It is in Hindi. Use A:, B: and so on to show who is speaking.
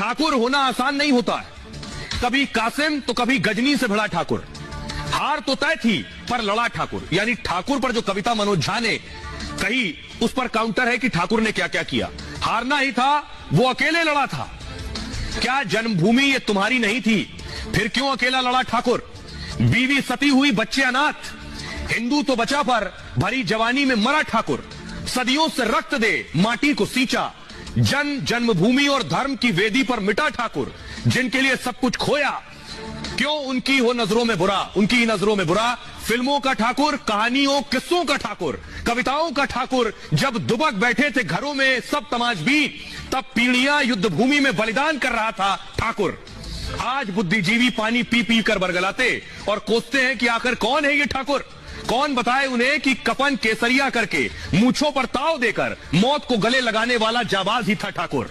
A: ठाकुर होना आसान नहीं होता है। कभी कासिम तो कभी गजनी से भिड़ा ठाकुर। हार तो तय थी पर लड़ा ठाकुर। यानी ठाकुर पर जो कविता मनोज झा ने कही उस पर काउंटर है कि ठाकुर ने क्या क्या किया। हारना ही था, वो अकेले लड़ा था। क्या जन्मभूमि ये तुम्हारी नहीं थी? फिर क्यों अकेला लड़ा ठाकुर? बीवी सती हुई, बच्चे अनाथ, हिंदू तो बचा पर भरी जवानी में मरा ठाकुर। सदियों से रक्त दे माटी को सींचा, जन्मभूमि और धर्म की वेदी पर मिटा ठाकुर। जिनके लिए सब कुछ खोया, क्यों उनकी हो नजरों में बुरा, उनकी नजरों में बुरा। फिल्मों का ठाकुर, कहानियों किस्सों का ठाकुर, कविताओं का ठाकुर। जब दुबक बैठे थे घरों में सब तमाशबीन, तब पीढ़ियां युद्ध भूमि में बलिदान कर रहा था ठाकुर। आज बुद्धिजीवी पानी पी पी कर बरगलाते और कोसते हैं कि आखिर कौन है ये ठाकुर। कौन बताए उन्हें कि कफन केसरिया करके, मूंछों पर ताव देकर मौत को गले लगाने वाला जाबाज ही था ठाकुर।